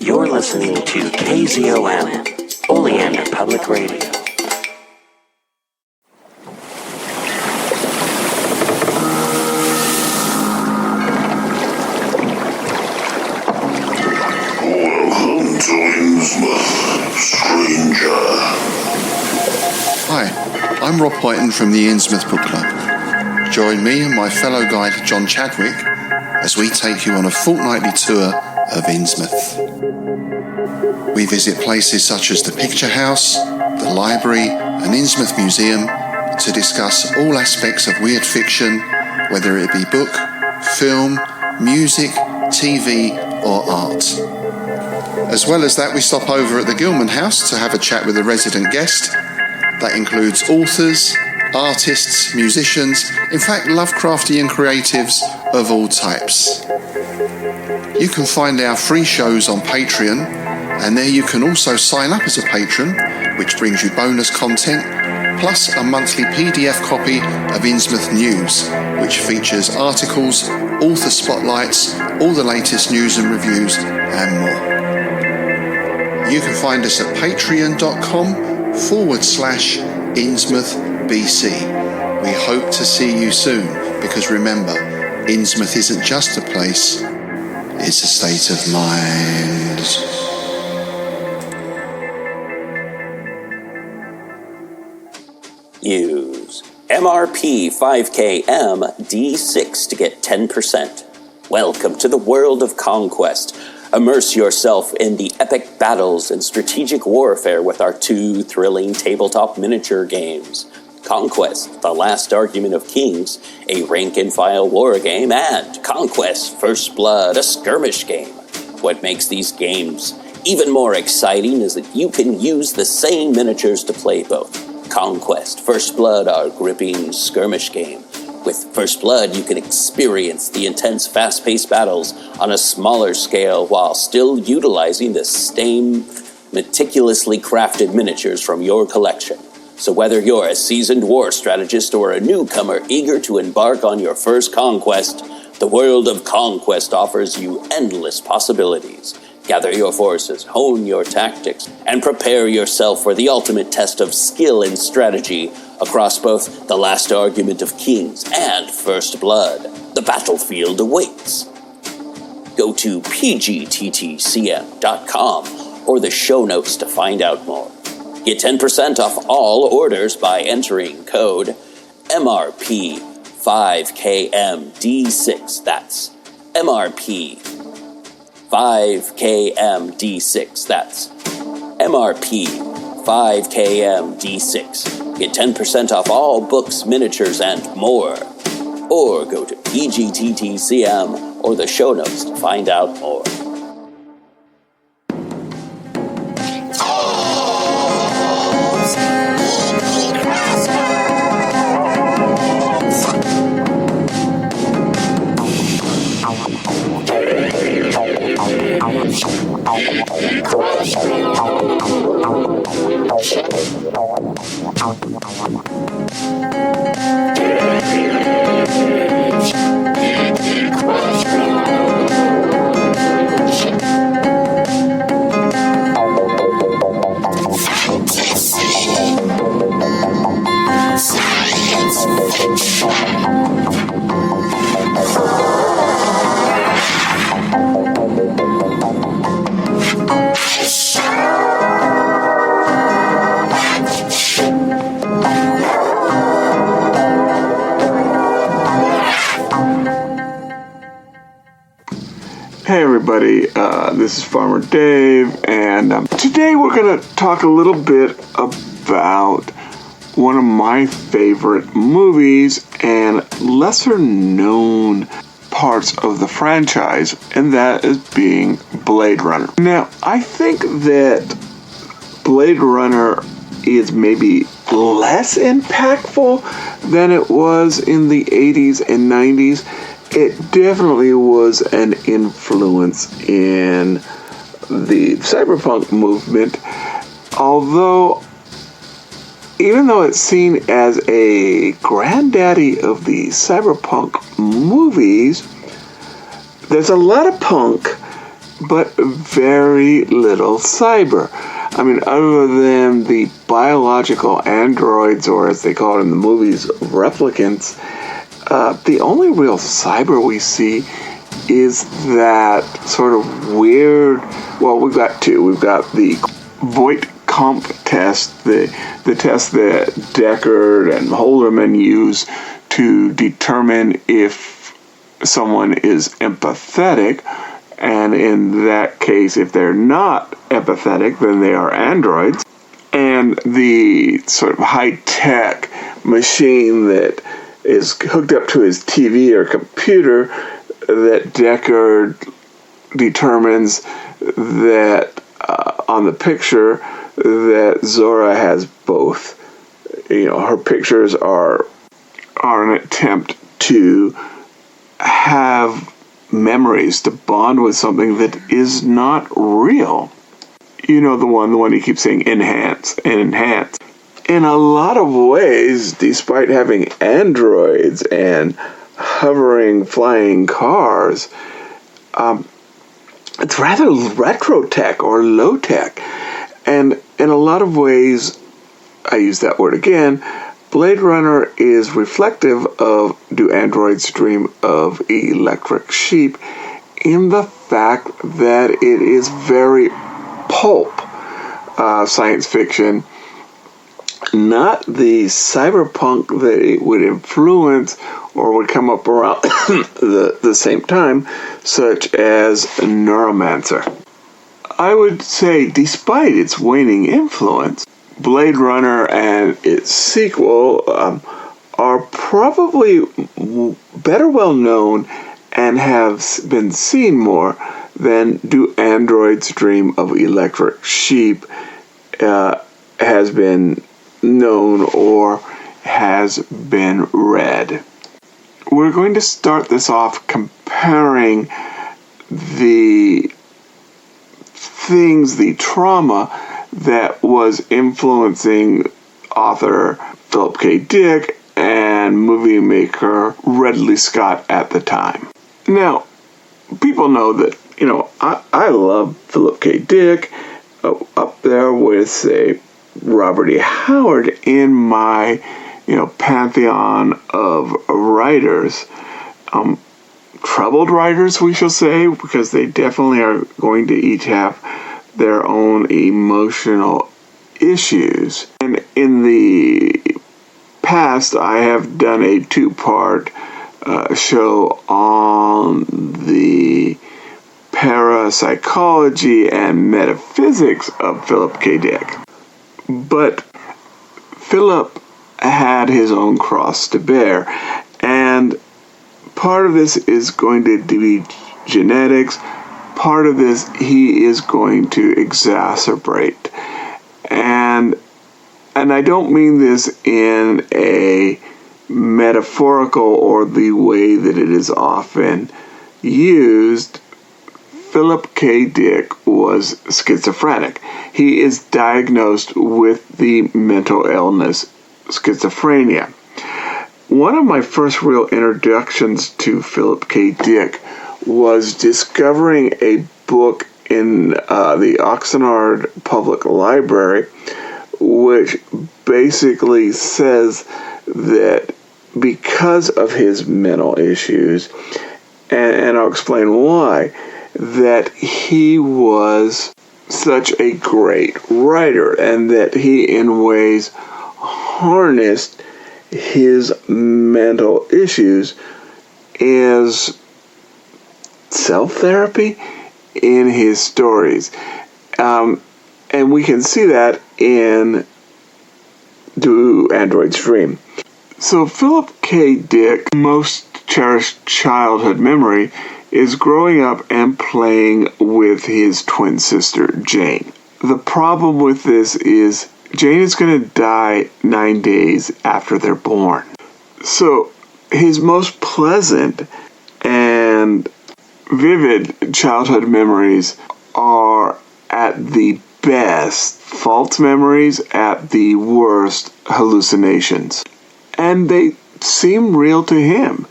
You're listening to KZOM, Oleander Public Radio. Welcome to Innsmouth, stranger. Hi, I'm Rob Whiten from the Innsmouth Book Club. Join me and my fellow guide John Chadwick as we take you on a fortnightly tour of Innsmouth. We visit places such as the Picture House, the Library and Innsmouth Museum to discuss all aspects of weird fiction, whether it be book, film, music, TV or art. As well as that, we stop over at the Gilman House to have a chat with a resident guest. That includes authors, artists, musicians, in fact Lovecraftian creatives of all types. You can find our free shows on Patreon, and there you can also sign up as a patron, which brings you bonus content, plus a monthly PDF copy of Innsmouth News, which features articles, author spotlights, all the latest news and reviews, and more. You can find us at patreon.com/InnsmouthBC. We hope to see you soon, because remember, Innsmouth isn't just a place, it's a state of mind. Use MRP 5KM D6 to get 10%. Welcome to the world of conquest. Immerse yourself in the epic battles and strategic warfare with our two thrilling tabletop miniature games. Conquest, The Last Argument of Kings, a rank-and-file war game, and Conquest, First Blood, a skirmish game. What makes these games even more exciting is that you can use the same miniatures to play both. Conquest, First Blood are a gripping skirmish game. With First Blood, you can experience the intense, fast-paced battles on a smaller scale while still utilizing the same meticulously crafted miniatures from your collection. So whether you're a seasoned war strategist or a newcomer eager to embark on your first conquest, the world of Conquest offers you endless possibilities. Gather your forces, hone your tactics, and prepare yourself for the ultimate test of skill and strategy across both The Last Argument of Kings and First Blood. The battlefield awaits. Go to pgttcm.com or the show notes to find out more. Get 10% off all orders by entering code MRP5KMD6. That's MRP 5KMD6. That's MRP 5KMD6. Get 10% off all books, miniatures, and more. Or go to PGTTCM or the show notes to find out more. Hey everybody, this is Farmer Dave, and today we're going to talk a little bit about one of my favorite movies and lesser known parts of the franchise, and that is being Blade Runner. Now, I think that Blade Runner is maybe less impactful than it was in the 80s and 90s. It definitely was an influence in the cyberpunk movement, although even though it's seen as a granddaddy of the cyberpunk movies, there's a lot of punk but very little cyber. I mean, other than the biological androids, or as they call it in the movies, replicants, the only real cyber we see is that sort of weird, well, we've got two. We've got the Voight-Kampff test, the test that Deckard and Holderman use to determine if someone is empathetic, and in that case, if they're not empathetic, then they are androids. And the sort of high-tech machine that is hooked up to his TV or computer that Deckard determines that on the picture that Zora has both. Her pictures are an attempt to have memories, to bond with something that is not real. The one he keeps saying, enhance and enhance. In a lot of ways, despite having androids and hovering, flying cars, it's rather retro-tech or low-tech. And in a lot of ways, I use that word again, Blade Runner is reflective of Do Androids Dream of Electric Sheep in the fact that it is very pulp science fiction, not the cyberpunk that it would influence or would come up around the same time, such as Neuromancer. I would say, despite its waning influence, Blade Runner and its sequel are probably better well known and have been seen more than Do Androids Dream of Electric Sheep has been known or has been read. We're going to start this off comparing the things, the trauma that was influencing author Philip K. Dick and movie maker Ridley Scott at the time. Now, people know that, I love Philip K. Dick, up there with, say, Robert E. Howard in my, pantheon of writers. Troubled writers, we shall say, because they definitely are going to each have their own emotional issues. And in the past, I have done a two-part show on the parapsychology and metaphysics of Philip K. Dick. But Philip had his own cross to bear, and part of this is going to be genetics. Part of this he is going to exacerbate. And I don't mean this in a metaphorical or the way that it is often used. Philip K. Dick was schizophrenic. He is diagnosed with the mental illness schizophrenia. One of my first real introductions to Philip K. Dick was discovering a book in the Oxnard Public Library, which basically says that because of his mental issues, and I'll explain why, that he was such a great writer, and that he in ways harnessed his mental issues as self-therapy in his stories. And we can see that in Do Androids Dream. So Philip K. Dick's most cherished childhood memory is growing up and playing with his twin sister, Jane. The problem with this is Jane is going to die 9 days after they're born. So his most pleasant and vivid childhood memories are at the best false memories, at the worst hallucinations. And they seem real to him.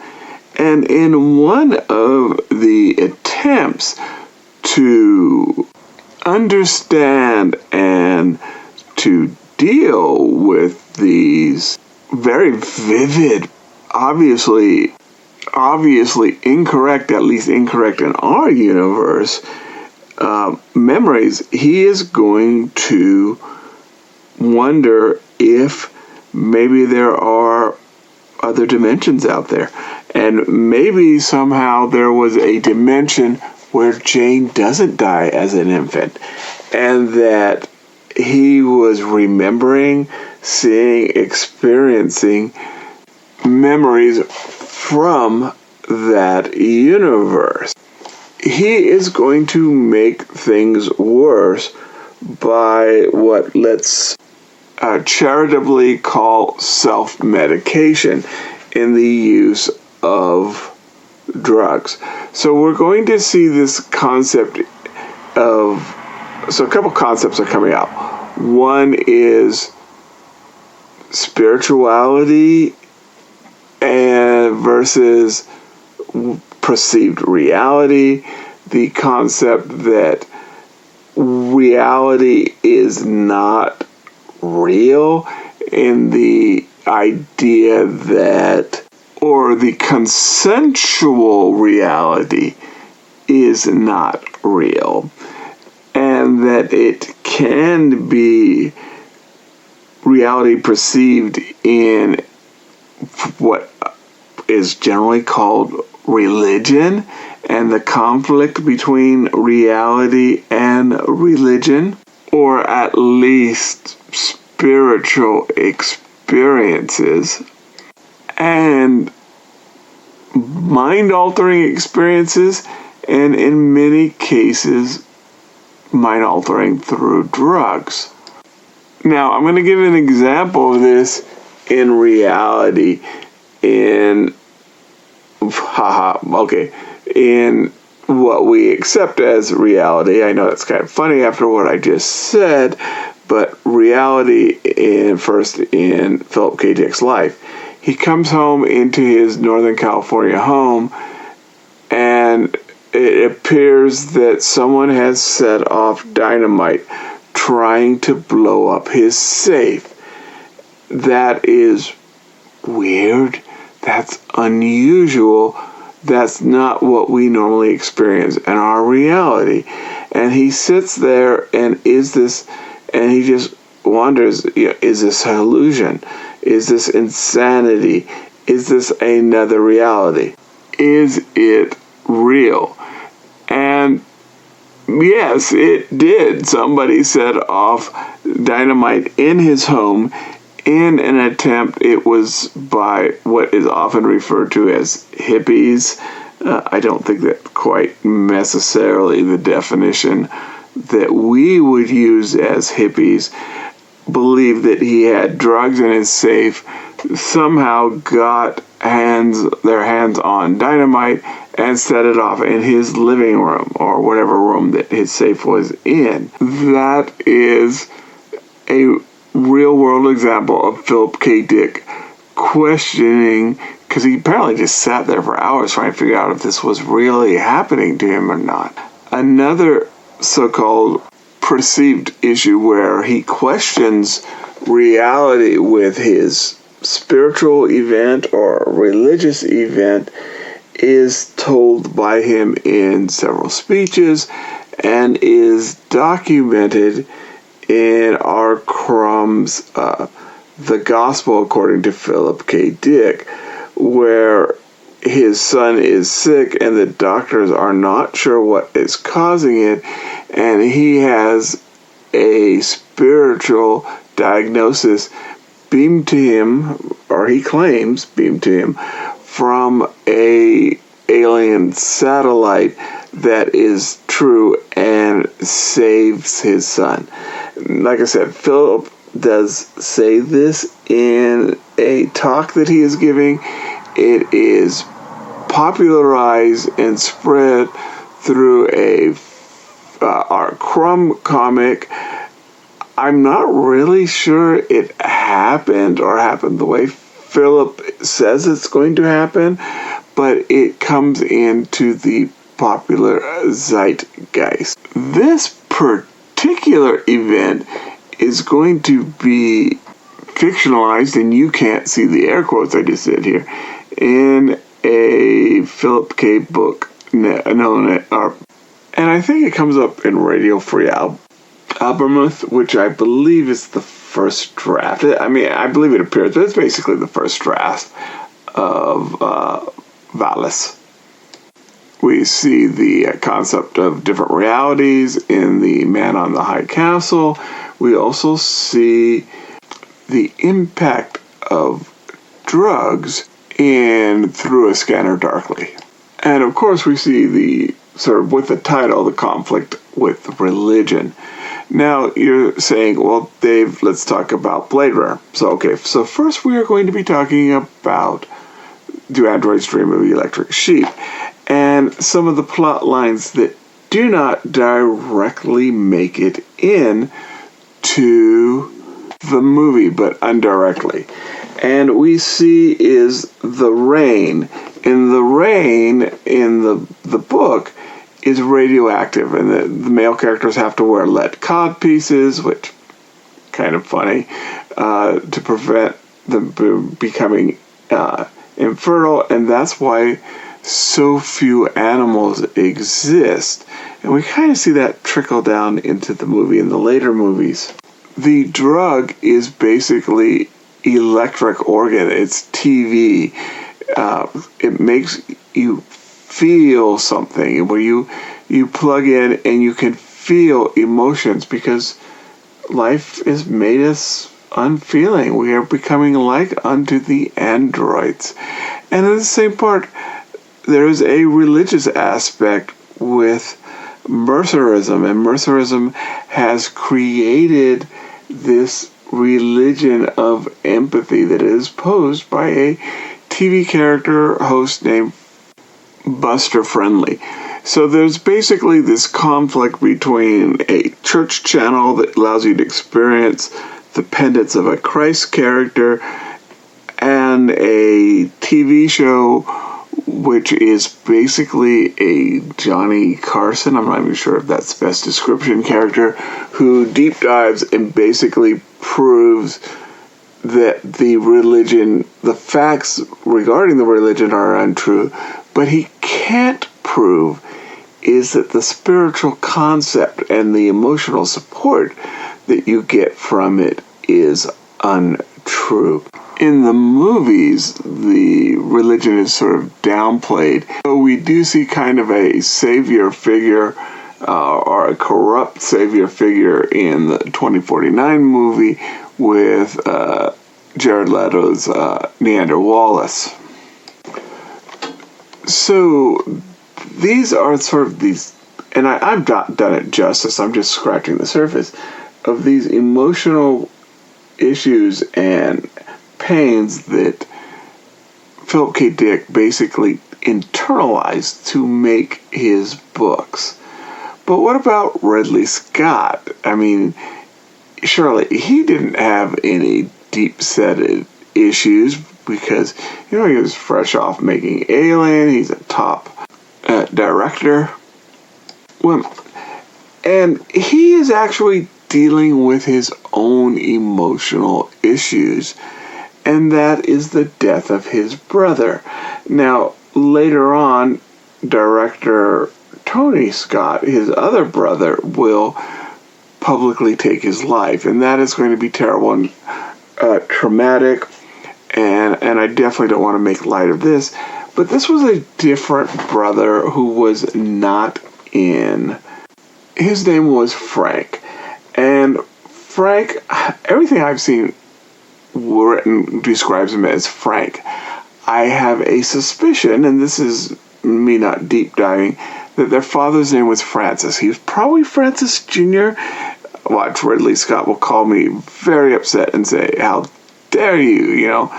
And in one of the attempts to understand and to deal with these very vivid, obviously incorrect, at least incorrect in our universe, memories, he is going to wonder if maybe there are other dimensions out there. And maybe somehow there was a dimension where Jane doesn't die as an infant, and that he was remembering, seeing, experiencing memories from that universe. He is going to make things worse by what let's charitably call self-medication in the use of drugs. So we're going to see this concept of, so a couple concepts are coming out. One is spirituality and versus perceived reality. The concept that reality is not real, in the idea that, or the consensual reality is not real, and that it can be reality perceived in what is generally called religion, and the conflict between reality and religion, or at least spiritual experiences, and mind-altering experiences, and in many cases, mind-altering through drugs. Now, I'm going to give an example of this in reality, in what we accept as reality. I know that's kind of funny after what I just said, but reality in Philip K. Dick's life. He comes home into his Northern California home, and it appears that someone has set off dynamite trying to blow up his safe. That is weird. That's unusual. That's not what we normally experience in our reality. And he sits there and he just wonders, is this an illusion? Is this insanity? Is this another reality? Is it real? And yes, it did. Somebody set off dynamite in his home in an attempt. It was by what is often referred to as hippies. I don't think that quite necessarily the definition that we would use as hippies. Believed that he had drugs in his safe, somehow got their hands on dynamite and set it off in his living room or whatever room that his safe was in. That is a real-world example of Philip K. Dick questioning, because he apparently just sat there for hours trying to figure out if this was really happening to him or not. Another so-called perceived issue where he questions reality with his spiritual event or religious event is told by him in several speeches and is documented in R. Crumb's The Gospel According to Philip K. Dick, where his son is sick and the doctors are not sure what is causing it, and he has a spiritual diagnosis beamed to him, or he claims beamed to him, from a alien satellite that is true and saves his son. Like I said, Philip does say this in a talk that he is giving. It is popularized and spread through our Crumb comic. I'm not really sure it happened the way Philip says it's going to happen, but it comes into the popular zeitgeist. This particular event is going to be fictionalized, and you can't see the air quotes I just did here, in a Philip K. book known as, and I think it comes up in Radio Free Albemuth, which I believe is the first draft. I mean, I believe it appears, but it's basically the first draft of Valis. We see the concept of different realities in the Man on the High Castle. We also see the impact of drugs in Through a Scanner Darkly. And of course we see the sort of, with the title, the conflict with religion. Now you're saying, well, Dave, let's talk about Blade Runner. So first we are going to be talking about Do Androids Dream of Electric Sheep, and some of the plot lines that do not directly make it in to the movie, but indirectly. And we see is the rain. And the rain in the book is radioactive, and the male characters have to wear lead cod pieces, which kind of funny, to prevent them becoming infertile, and that's why so few animals exist. And we kind of see that trickle down into the movie in the later movies. The drug is basically electric organ. It's TV. It makes you feel something where you plug in and you can feel emotions, because life has made us unfeeling. We are becoming like unto the androids. And in the same part, there is a religious aspect with Mercerism, and Mercerism has created this religion of empathy that is posed by a TV character host named Buster Friendly. So there's basically this conflict between a church channel that allows you to experience the pendants of a Christ character and a TV show which is basically a Johnny Carson, I'm not even sure if that's the best description, character who deep dives and basically proves that the religion, the facts regarding the religion are untrue, but he can't prove is that the spiritual concept and the emotional support that you get from it is untrue. In the movies, the religion is sort of downplayed. So we do see kind of a savior figure, or a corrupt savior figure in the 2049 movie with Jared Leto's Neander Wallace. So these are sort of these, and I've not done it justice, I'm just scratching the surface, of these emotional issues and pains that Philip K. Dick basically internalized to make his books. But what about Ridley Scott? I mean, surely he didn't have any deep-seated issues because, he was fresh off making Alien. He's a top director. And he is actually dealing with his own emotional issues, and that is the death of his brother. Now, later on, director Tony Scott, his other brother, will publicly take his life, and that is going to be terrible and traumatic, and I definitely don't want to make light of this, but this was a different brother who was not in. His name was Frank, and Frank, everything I've seen written describes him as Frank. I have a suspicion, and this is me not deep diving, that their father's name was Francis. He was probably Francis Jr. Watch, Ridley Scott will call me very upset and say, how dare you,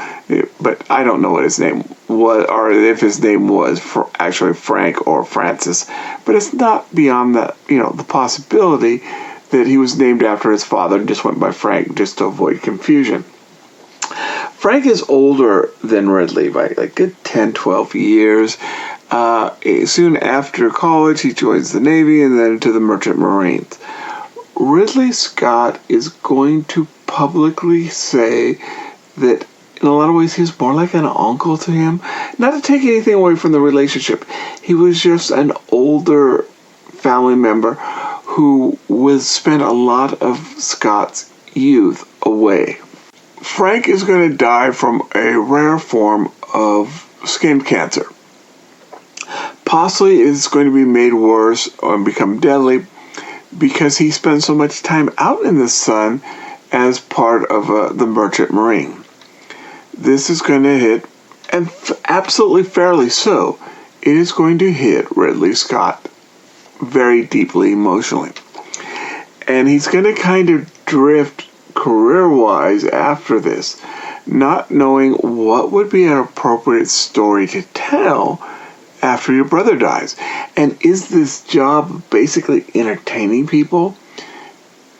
but I don't know what his name was, or if his name was actually Frank or Francis, but it's not beyond that, the possibility that he was named after his father and just went by Frank just to avoid confusion. Frank is older than Ridley by a good 10, 12 years. Soon after college, he joins the Navy and then to the Merchant Marines. Ridley Scott is going to publicly say that in a lot of ways he's more like an uncle to him. Not to take anything away from the relationship. He was just an older family member who spent a lot of Scott's youth away. Frank is going to die from a rare form of skin cancer. Possibly it's going to be made worse or become deadly because he spends so much time out in the sun as part of the Merchant Marine. This is going to hit, and absolutely fairly so, it is going to hit Ridley Scott very deeply emotionally. And he's going to kind of drift career-wise after this, not knowing what would be an appropriate story to tell after your brother dies. And is this job basically entertaining people?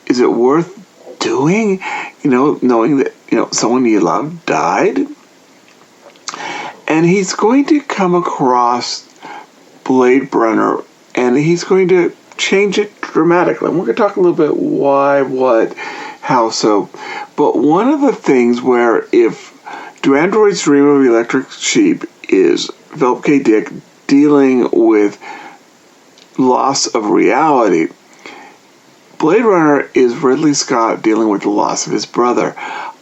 Is it worth doing? Knowing that, someone you love died? And he's going to come across Blade Runner, and he's going to change it dramatically. And we're going to talk a little bit why, what, how so. But one of the things where Do Androids Dream of Electric Sheep is Philip K. Dick dealing with loss of reality, Blade Runner is Ridley Scott dealing with the loss of his brother.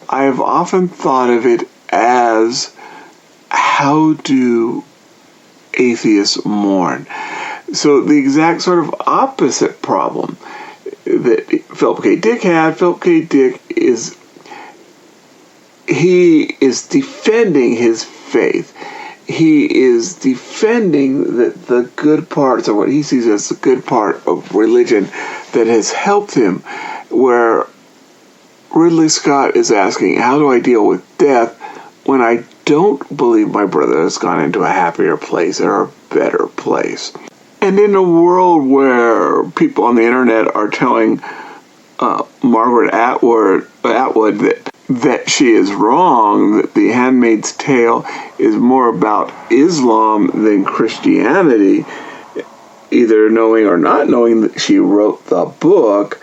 I have often thought of it as, how do atheists mourn? So the exact sort of opposite problem that Philip K. Dick had. Philip K. Dick is defending his faith. He is defending the good parts, or what he sees as the good part of religion that has helped him, where Ridley Scott is asking, how do I deal with death when I don't believe my brother has gone into a happier place or a better place? And in a world where people on the internet are telling Margaret Atwood that she is wrong, that The Handmaid's Tale is more about Islam than Christianity, either knowing or not knowing that she wrote the book,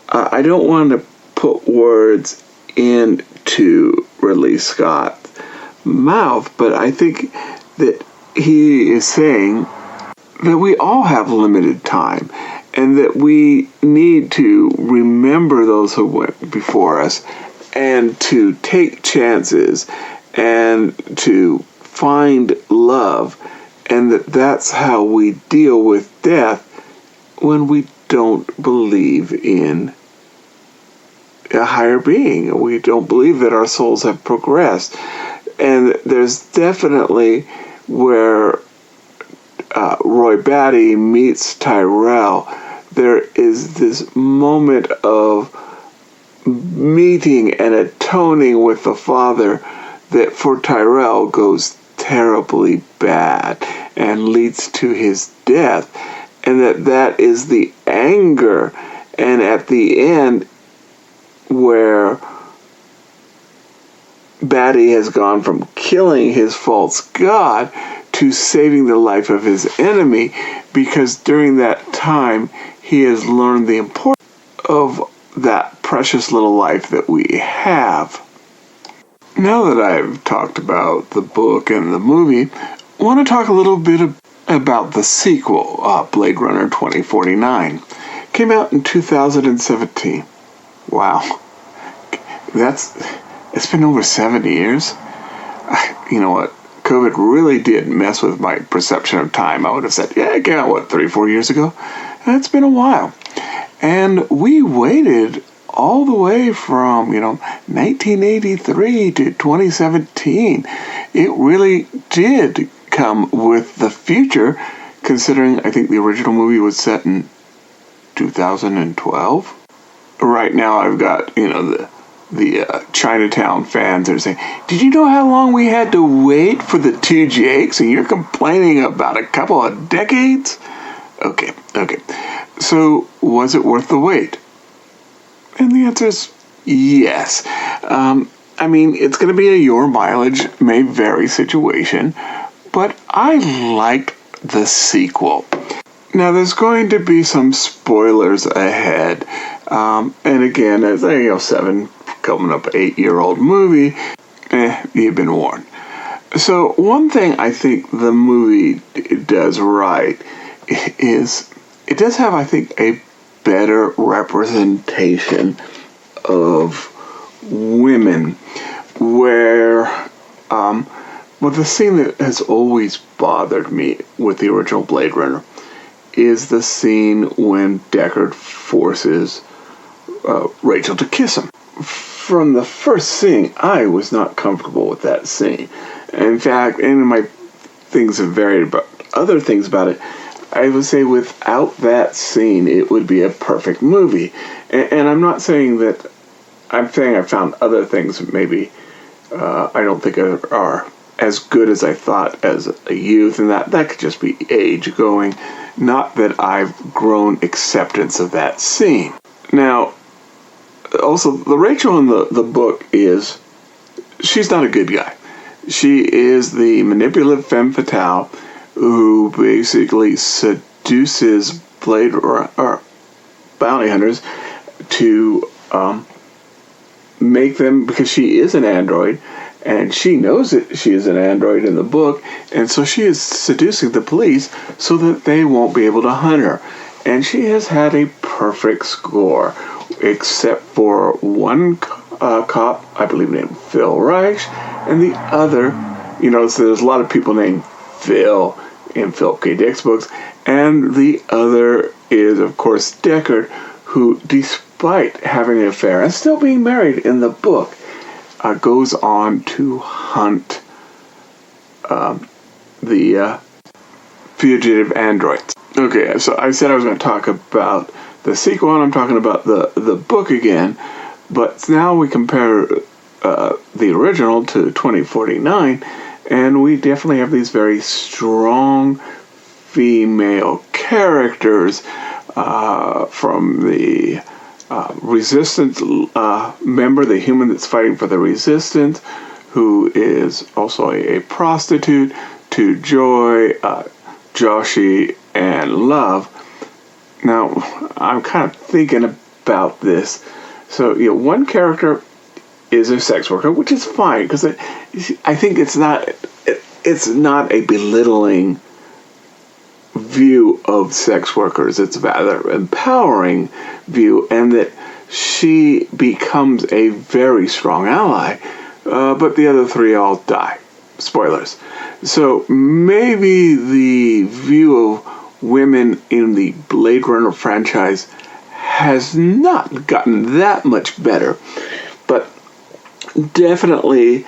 I don't want to put words into Ridley Scott's mouth, but I think that he is saying that we all have limited time and that we need to remember those who went before us and to take chances and to find love, and that's how we deal with death when we don't believe in a higher being. We don't believe that our souls have progressed. And there's definitely where Roy Batty meets Tyrell, there is this moment of meeting and atoning with the father that for Tyrell goes terribly bad and leads to his death, and that is the anger. And at the end, where Batty has gone from killing his false god to saving the life of his enemy, because during that time he has learned the importance of that precious little life that we have. Now that I've talked about the book and the movie, I want to talk a little bit about the sequel, Blade Runner 2049. Came out in 2017. Wow. It's been over 7 years. You know what? COVID really did mess with my perception of time. I would have said, yeah, it came out, 3-4 years ago? And it's been a while. And we waited all the way from, 1983 to 2017. It really did come with the future, considering I think the original movie was set in 2012. Right now I've got, the Chinatown fans are saying, did you know how long we had to wait for the two Jakes? And you're complaining about a couple of decades? Okay. So, was it worth the wait? And the answer is yes. It's going to be a your mileage may vary situation, but I liked the sequel. Now, there's going to be some spoilers ahead. And again, as a 7, coming up 8-year-old movie, you've been warned. So one thing I think the movie does right is it does have, I think, a better representation of women, where the scene that has always bothered me with the original Blade Runner is the scene when Deckard forces Rachel to kiss him. From the first scene, I was not comfortable with that scene. In fact, and my things have varied about other things about it, I would say without that scene, it would be a perfect movie. And I'm not saying that, I'm saying I found other things maybe I don't think are as good as I thought as a youth, and that could just be age going. Not that I've grown acceptance of that scene. Now, also, the Rachel in the book she's not a good guy. She is the manipulative femme fatale who basically seduces or bounty hunters to make them, because she is an android, and she knows that she is an android in the book, and so she is seducing the police so that they won't be able to hunt her. And she has had a perfect score, except for one cop, I believe named Phil Reich, and the other, so there's a lot of people named Phil in Philip K. Dick's books, and the other is, of course, Deckard, who, despite having an affair and still being married in the book, goes on to hunt the fugitive androids. Okay, so I said I was going to talk about the sequel, and I'm talking about the book again, but now we compare the original to 2049, and we definitely have these very strong female characters from the Resistance member, the human that's fighting for the Resistance, who is also a prostitute, to Joy, Joshi, and Love. Now, I'm kind of thinking about this. So, one character is a sex worker, which is fine, because I think it's not a belittling view of sex workers. It's a rather empowering view, and that she becomes a very strong ally, but the other 3 all die. Spoilers. So maybe the view of women in the Blade Runner franchise has not gotten that much better, but definitely,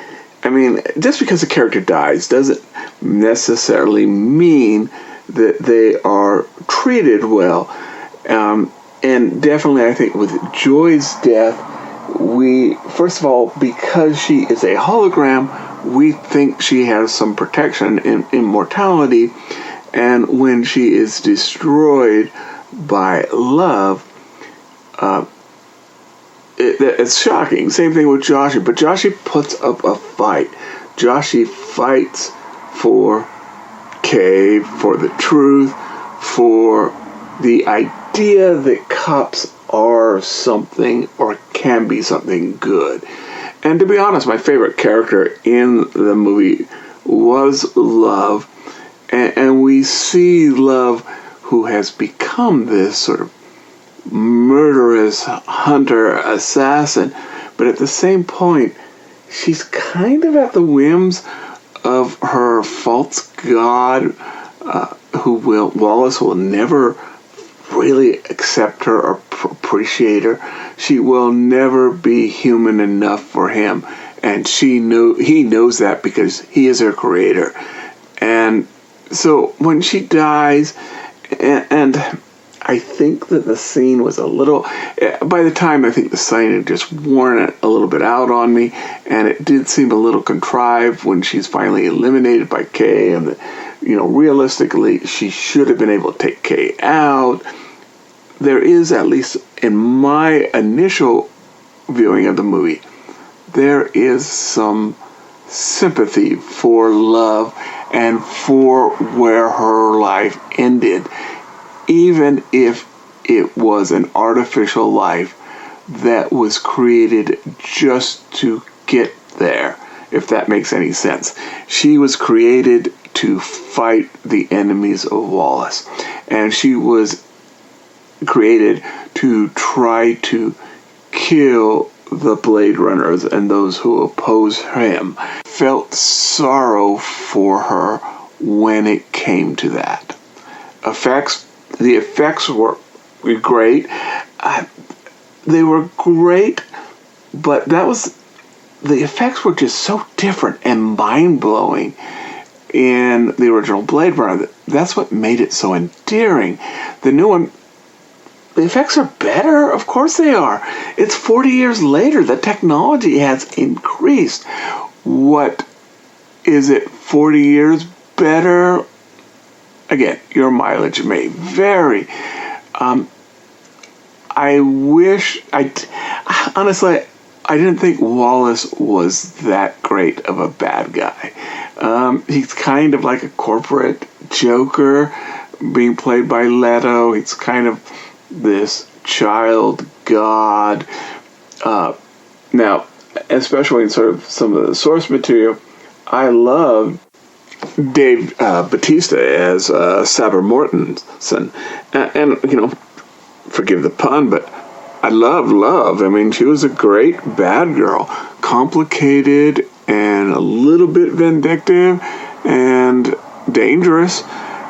just because a character dies doesn't necessarily mean that they are treated well. And definitely, I think with Joy's death, first of all, because she is a hologram, we think she has some protection in immortality, and when she is destroyed by Love, it's shocking. Same thing with Joshi, but Joshi puts up a fight. Joshi fights for Kay, for the truth, for the idea that cops are something or can be something good. And to be honest, my favorite character in the movie was Love, and we see Love, who has become this sort of murderous hunter assassin, but at the same point, she's kind of at the whims of her false god, Wallace will never really accept her or appreciate her. She will never be human enough for him, and he knows that because he is her creator. And so when she dies, and I think that the scene was a little, by the time I think the scene had just worn it a little bit out on me, and it did seem a little contrived when she's finally eliminated by Kay, and realistically, she should have been able to take Kay out. There is, at least in my initial viewing of the movie, there is some sympathy for Love, and for where her life ended, even if it was an artificial life that was created just to get there, if that makes any sense. She was created to fight the enemies of Wallace, and she was created to try to kill the Blade Runners and those who oppose him. Felt sorrow for her when it came to that. The effects were great. They were great, but the effects were just so different and mind-blowing in the original Blade Runner. That's what made it so endearing. The new one, the effects are better. Of course they are. It's 40 years later. The technology has increased. What is it, 40 years better? Again, your mileage may vary. Honestly, I didn't think Wallace was that great of a bad guy. He's kind of like a corporate Joker being played by Leto. He's kind of this child god. Now, especially in sort of some of the source material, I love Dave Bautista as Saber Mortensen. And, forgive the pun, but I love. I mean, she was a great bad girl. Complicated and a little bit vindictive and dangerous.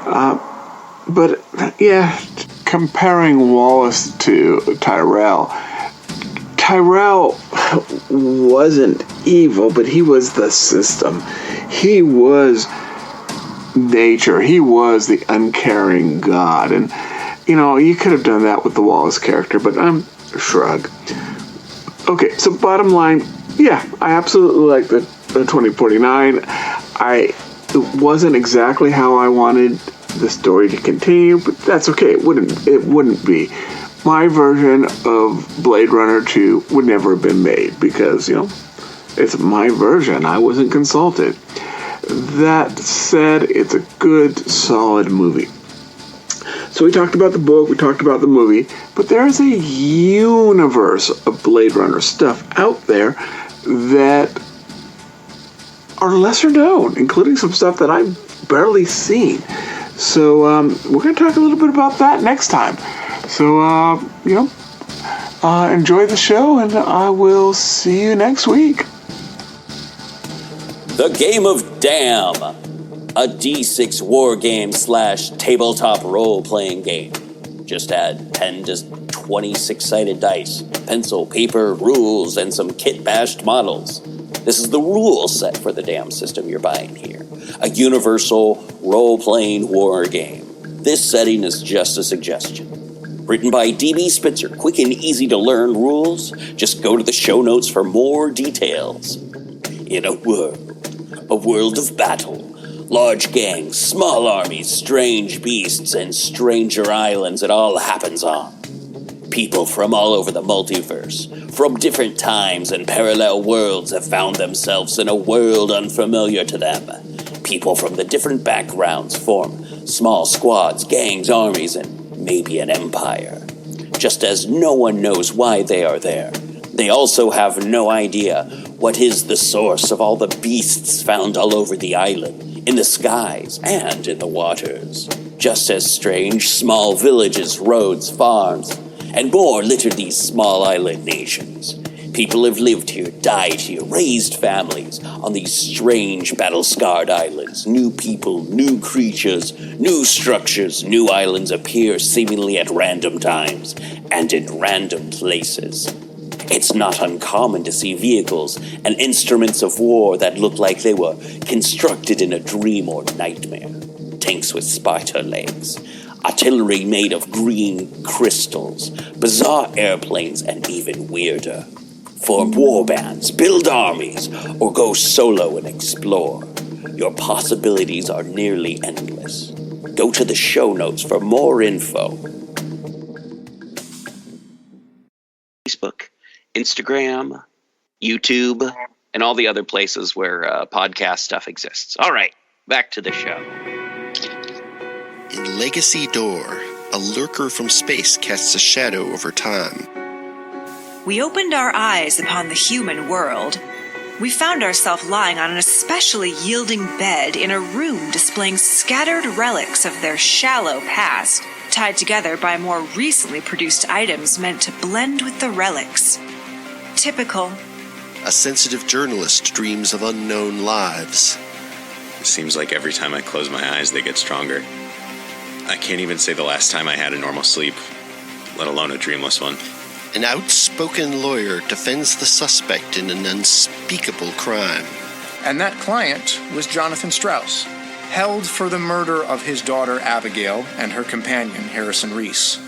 But, yeah, comparing Wallace to Tyrell wasn't evil, but he was the system. He was nature. He was the uncaring god. And, you could have done that with the Wallace character, but shrug. Okay, so bottom line, yeah, I absolutely like the 2049. It wasn't exactly how I wanted the story to continue, but that's okay. It wouldn't be. My version of Blade Runner 2 would never have been made because, it's my version. I wasn't consulted. That said, it's a good, solid movie. So we talked about the book, we talked about the movie, but there is a universe of Blade Runner stuff out there that are lesser known, including some stuff that I've barely seen. So we're going to talk a little bit about that next time. So, enjoy the show, and I will see you next week. The Game of Damn, a D6 war game / tabletop role-playing game. Just add 10 to 20 six-sided dice, pencil, paper, rules, and some kit-bashed models. This is the rule set for the damn system you're buying here. A universal role-playing war game. This setting is just a suggestion. Written by DB Spitzer, quick and easy to learn rules. Just go to the show notes for more details. In a world of battle. Large gangs, small armies, strange beasts, and stranger islands it all happens on. People from all over the multiverse, from different times and parallel worlds have found themselves in a world unfamiliar to them. People from the different backgrounds form small squads, gangs, armies, and maybe an empire. Just as no one knows why they are there, they also have no idea what is the source of all the beasts found all over the island, in the skies, and in the waters. Just as strange, small villages, roads, farms, and more litter these small island nations. People have lived here, died here, raised families on these strange, battle-scarred islands. New people, new creatures, new structures, new islands appear seemingly at random times and in random places. It's not uncommon to see vehicles and instruments of war that look like they were constructed in a dream or nightmare. Tanks with spider legs, artillery made of green crystals, bizarre airplanes, and even weirder. Form war bands, build armies, or go solo and explore. Your possibilities are nearly endless. Go to the show notes for more info. Facebook, Instagram, YouTube, and all the other places where podcast stuff exists. All right, back to the show. In Legacy Door, a lurker from space casts a shadow over time. We opened our eyes upon the human world. We found ourselves lying on an especially yielding bed in a room displaying scattered relics of their shallow past, tied together by more recently produced items meant to blend with the relics. Typical. A sensitive journalist dreams of unknown lives. It seems like every time I close my eyes, they get stronger. I can't even say the last time I had a normal sleep, let alone a dreamless one. An outspoken lawyer defends the suspect in an unspeakable crime. And that client was Jonathan Strauss, held for the murder of his daughter Abigail and her companion Harrison Reese.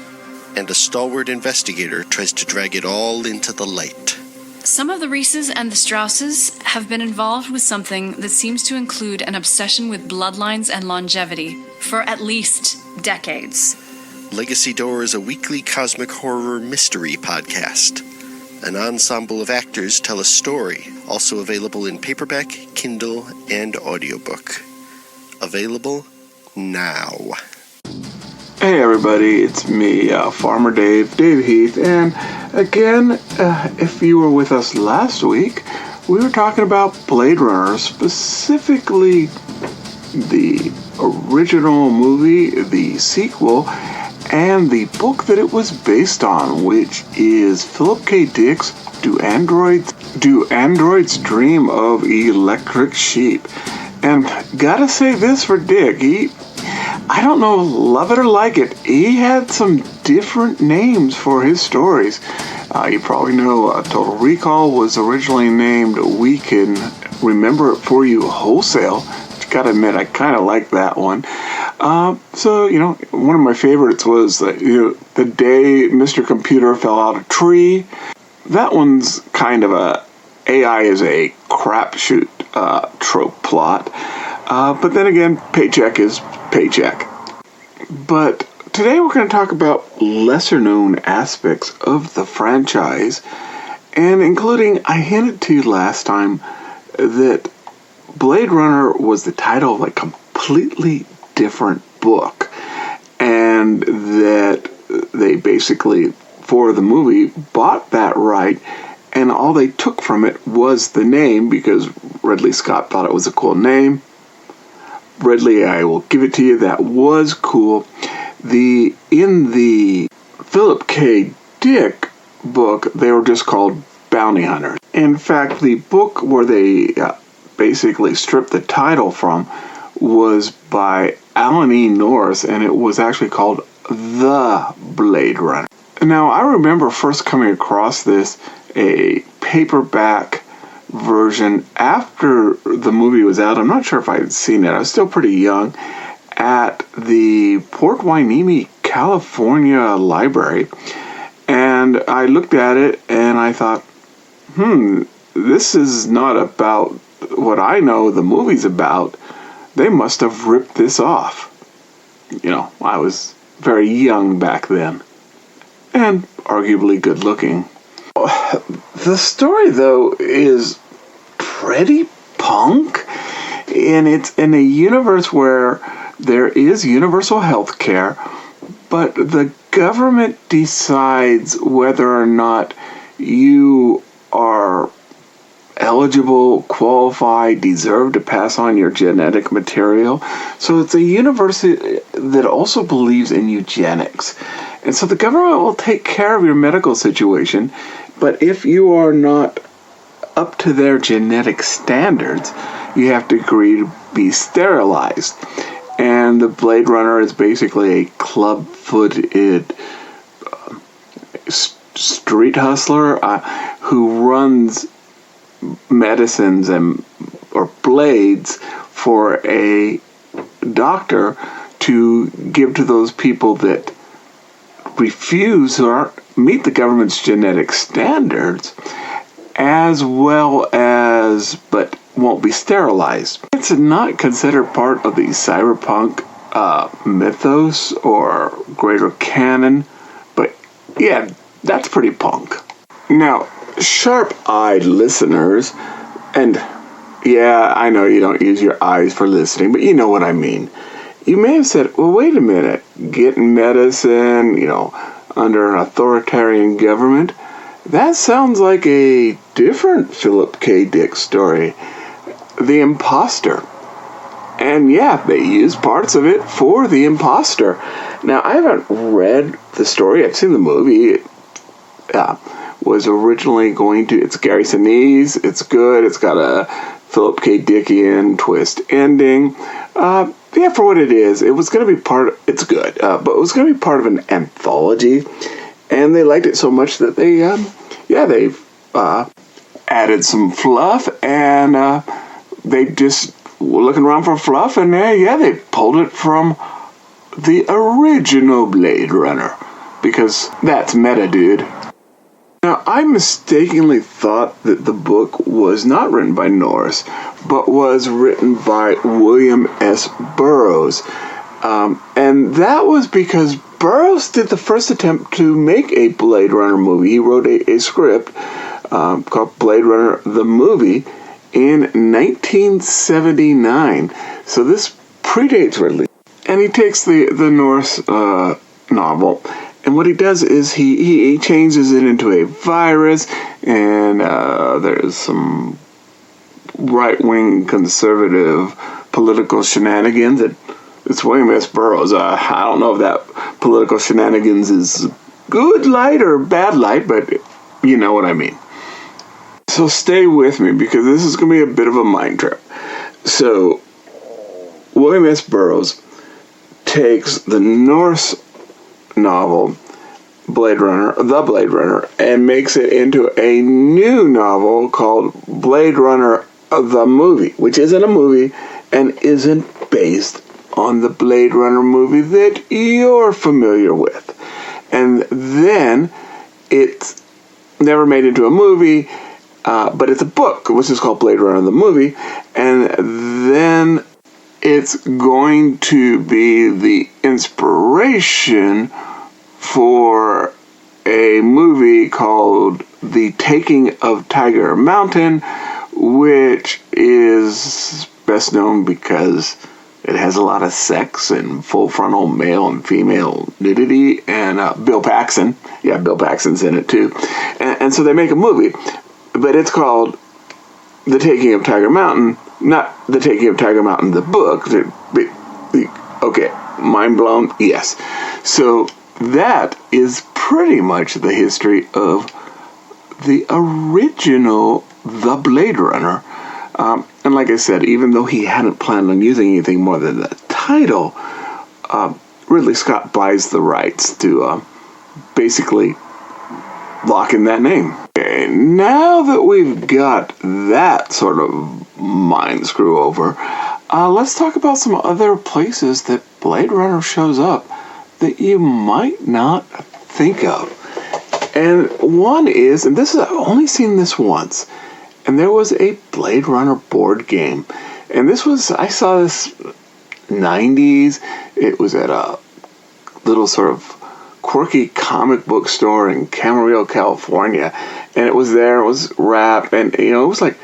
And a stalwart investigator tries to drag it all into the light. Some of the Reeses and the Strausses have been involved with something that seems to include an obsession with bloodlines and longevity for at least decades. Legacy Door is a weekly cosmic horror mystery podcast. An ensemble of actors tell a story, also available in paperback, Kindle, and audiobook. Available now. Hey everybody, it's me, Farmer Dave Heath, and again, if you were with us last week, we were talking about Blade Runner, specifically the original movie, the sequel, and the book that it was based on, which is Philip K. Dick's Do Androids Dream of Electric Sheep? And gotta say this for Dick, I don't know, love it or like it, he had some different names for his stories. You probably know Total Recall was originally named We Can Remember It For You Wholesale. Gotta admit, I kind of like that one. So, one of my favorites was The Day Mr. Computer Fell Out of a Tree. That one's kind of a AI is a crapshoot trope plot. But then again, paycheck is paycheck. But today we're going to talk about lesser-known aspects of the franchise, and including, I hinted to you last time that Blade Runner was the title of a completely different book, and that they basically, for the movie, bought that right, and all they took from it was the name, because Ridley Scott thought it was a cool name. Ridley, I will give it to you, that was cool. In the Philip K. Dick book, they were just called Bounty Hunters. In fact, the book where they basically stripped the title from was by Alan E. Norris, and it was actually called The Blade Runner. Now, I remember first coming across this, a paperback version after the movie was out. I'm not sure if I had seen it. I was still pretty young, at the Port Hueneme, California library. And I looked at it and I thought, this is not about what I know the movie's about. They must have ripped this off. I was very young back then, and arguably good looking. The story, though, is pretty punk, and it's in a universe where there is universal health care, but the government decides whether or not you are eligible, qualified, deserve to pass on your genetic material. So it's a universe that also believes in eugenics. And so the government will take care of your medical situation, but if you are not up to their genetic standards, you have to agree to be sterilized. And the Blade Runner is basically a club-footed street hustler who runs medicines or blades for a doctor to give to those people that refuse or meet the government's genetic standards, as well as but won't be sterilized. It's not considered part of the cyberpunk mythos or greater canon, but yeah, that's pretty punk. Now, sharp-eyed listeners, and Yeah, I know you don't use your eyes for listening, but you know what I mean. You may have said, well, wait a minute, getting medicine, under an authoritarian government, that sounds like a different Philip K. Dick story. The Imposter. And yeah, they use parts of it for The Imposter. Now, I haven't read the story. I've seen the movie. It was originally it's Gary Sinise. It's good. It's got a Philip K. Dickian twist ending. For what it is, it was going to be it's good, but it was going to be part of an anthology. And they liked it so much that they've added some fluff, and they just were looking around for fluff, and they pulled it from the original Blade Runner, because that's meta, dude. Now, I mistakenly thought that the book was not written by Norris, but was written by William S. Burroughs. And that was because Burroughs did the first attempt to make a Blade Runner movie. He wrote a script called Blade Runner the Movie in 1979. So this predates release. And he takes the Norse novel, and what he does is he changes it into a virus, and there's some right-wing conservative political shenanigans. It's William S. Burroughs. I don't know if that political shenanigans is good light or bad light, but you know what I mean. So stay with me, because this is going to be a bit of a mind trip. So William S. Burroughs takes the Norse novel The Blade Runner, and makes it into a new novel called Blade Runner the Movie, which isn't a movie and isn't based on the Blade Runner movie that you're familiar with. And then it's never made into a movie, but it's a book, which is called Blade Runner the Movie, and then it's going to be the inspiration for a movie called The Taking of Tiger Mountain, which is best known because it has a lot of sex and full frontal male and female nudity, and Bill Paxton. Yeah, Bill Paxton's in it too. And so they make a movie, but it's called The Taking of Tiger Mountain, not The Taking of Tiger Mountain, the book. Okay, mind blown? Yes. So that is pretty much the history of the original The Blade Runner. And like I said, even though he hadn't planned on using anything more than the title, Ridley Scott buys the rights to basically lock in that name. Okay, now that we've got that sort of mind screw over, let's talk about some other places that Blade Runner shows up that you might not think of. And one is, and this is, I've only seen this once, and there was a Blade Runner board game. And this was, I saw this 90s. It was at a little sort of quirky comic book store in Camarillo, California. And it was there, it was wrapped, and it was like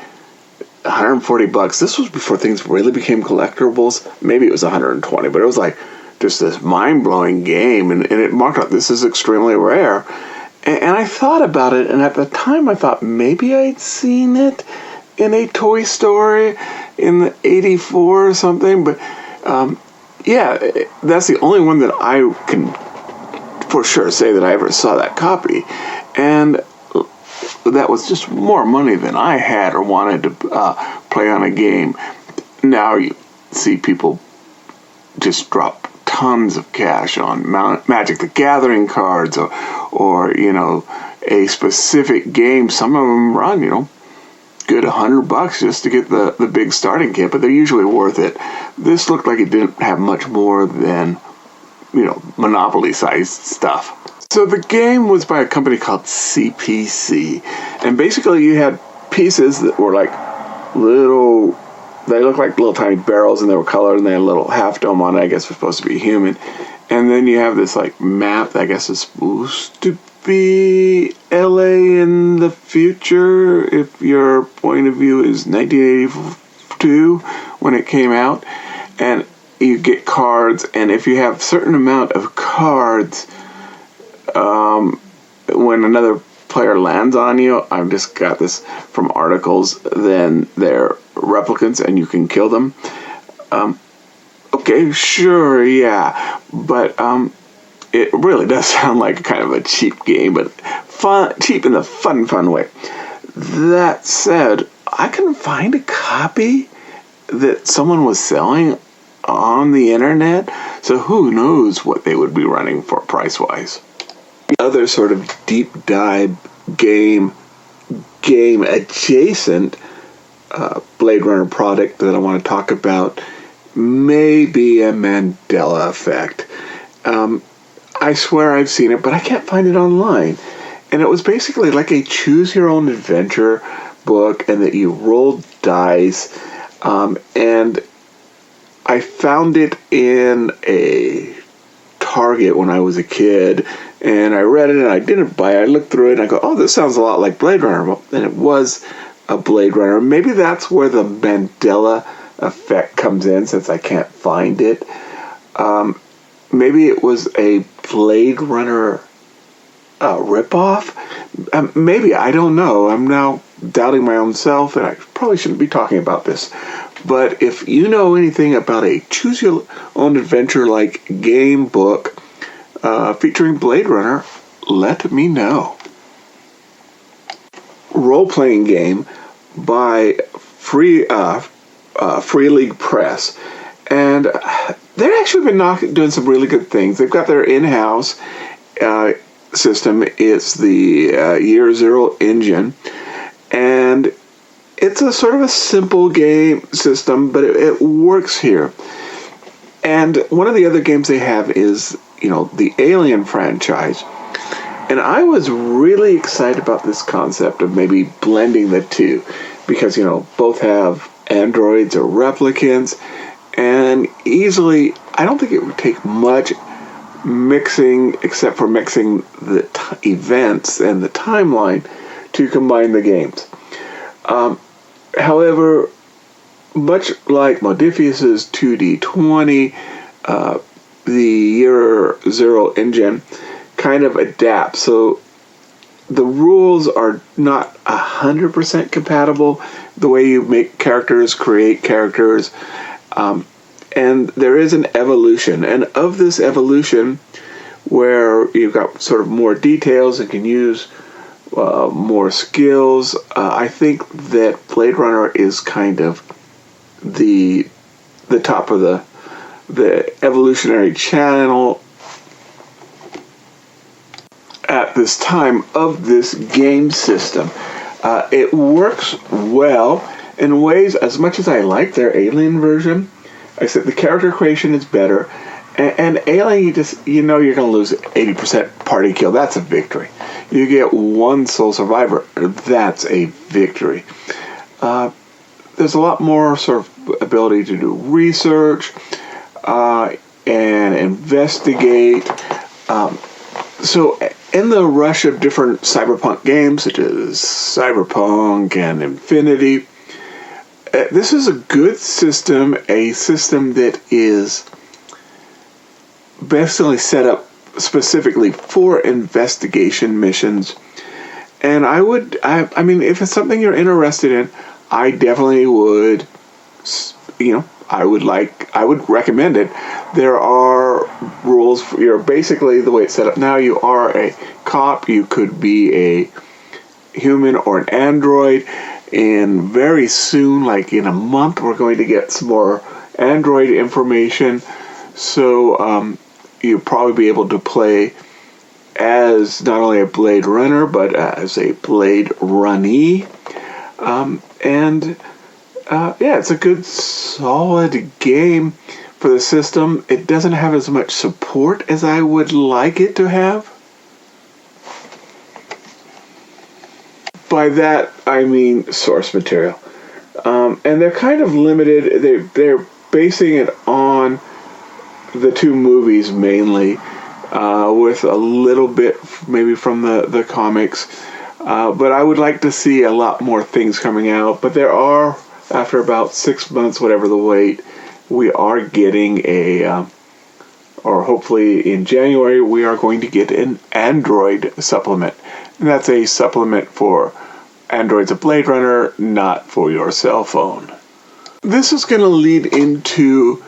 $140. This was before things really became collectibles. Maybe it was 120, but it was like just this mind-blowing game, and it marked out, this is extremely rare. And I thought about it, and at the time I thought maybe I'd seen it in a toy store in the 84 or something, but that's the only one that I can for sure say that I ever saw that copy. And that was just more money than I had or wanted to play on a game. Now you see people just drop tons of cash on Magic the Gathering cards or a specific game. Some of them run, good $100 just to get the big starting kit, but they're usually worth it. This looked like it didn't have much more than, Monopoly-sized stuff. So the game was by a company called CPC, and basically you had pieces that were like they looked like little tiny barrels, and they were colored, and they had a little half dome on it. I guess it was supposed to be human. And then you have this like map that I guess is supposed to be LA in the future, if your point of view is 1984 2 when it came out, and you get cards, and if you have a certain amount of cards, when another player lands on you, I've just got this from articles, then they're replicants and you can kill them. Okay, sure, yeah, but it really does sound like kind of a cheap game, but cheap in the fun way. That said, I couldn't find a copy that someone was selling on the internet, so who knows what they would be running for price-wise. Other sort of deep dive game adjacent Blade Runner product that I want to talk about may be a Mandela effect. I swear I've seen it, but I can't find it online. And it was basically like a choose-your-own-adventure book, and that you rolled dice. And I found it in a Target when I was a kid, and I read it, and I didn't buy it. I looked through it, and I go, oh, this sounds a lot like Blade Runner. And it was a Blade Runner. Maybe that's where the Mandela effect comes in, since I can't find it. Maybe it was a Blade Runner ripoff. Maybe, I don't know. I'm now doubting my own self, and I probably shouldn't be talking about this. But if you know anything about a choose-your-own-adventure-like game book featuring Blade Runner, let me know. Role-playing game by Free League Press. And they've actually been doing some really good things. They've got their in-house system. It's the Year Zero engine. And it's a sort of a simple game system, but it works here. And one of the other games they have is, the Alien franchise. And I was really excited about this concept of maybe blending the two, because, both have androids or replicants, and easily, I don't think it would take much mixing, except for mixing the events and the timeline, to combine the games. However, much like Modifius's 2D20, the Year Zero engine kind of adapts. So the rules are not 100% compatible. The way you make characters, create characters, and there is an evolution. And of this evolution, where you've got sort of more details and can use more skills, I think that Blade Runner is kind of the top of the evolutionary channel at this time of this game system. It works well in ways. As much as I like their Alien version, I said the character creation is better, and Alien, you're going to lose 80% party kill. That's a victory. You get one sole survivor. That's a victory. There's a lot more sort of ability to do research and investigate. So in the rush of different cyberpunk games, such as Cyberpunk and Infinity, this is a good system, a system that is basically set up specifically for investigation missions. And I mean, if it's something you're interested in, I definitely would, I would recommend it. There are rules. You're basically, the way it's set up now, you are a cop. You could be a human or an android. And very soon, like in a month, we're going to get some more android information. So you'll probably be able to play as not only a Blade Runner, but as a Blade Runnee. It's a good, solid game for the system. It doesn't have as much support as I would like it to have. By that, I mean source material. And they're kind of limited. They're basing it on the two movies mainly, with a little bit maybe from the comics. But I would like to see a lot more things coming out. But there are after about 6 months, whatever the wait, we are getting or hopefully in January, we are going to get an Android supplement. And that's a supplement for Androids of Blade Runner, not for your cell phone. This is going to lead into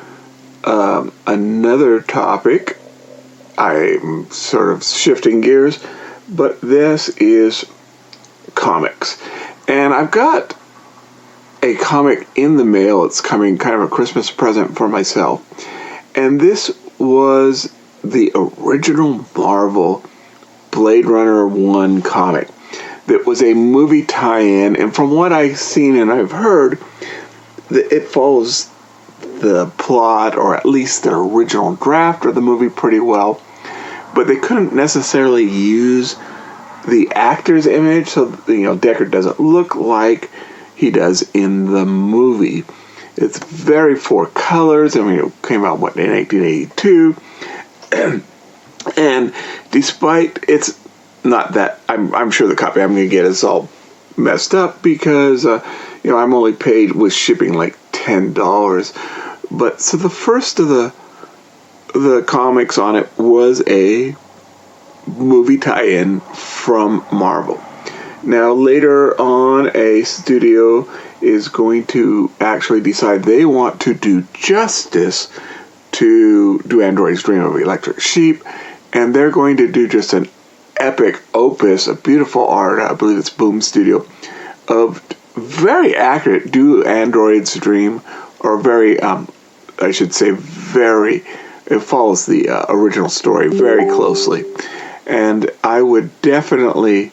another topic. I'm sort of shifting gears, but this is comics. And I've got a comic in the mail. It's coming, kind of a Christmas present for myself. And this was the original Marvel Blade Runner 1 comic. That was a movie tie-in, and from what I've seen and I've heard, it follows the plot, or at least the original draft of the movie, pretty well. But they couldn't necessarily use the actor's image, so Deckard doesn't look like he does in the movie. It's very 4 colors. I mean, it came out, in 1982. And despite it's not that, I'm sure the copy I'm going to get is all messed up because, I'm only paid with shipping like $10. But so the first of the comics on it was a movie tie-in from Marvel. Now, later on, a studio is going to actually decide they want to do justice to Do Androids Dream of Electric Sheep, and they're going to do just an epic opus of beautiful art, I believe it's Boom Studio, of very accurate Do Androids Dream, or very, it follows the original story very closely. And I would definitely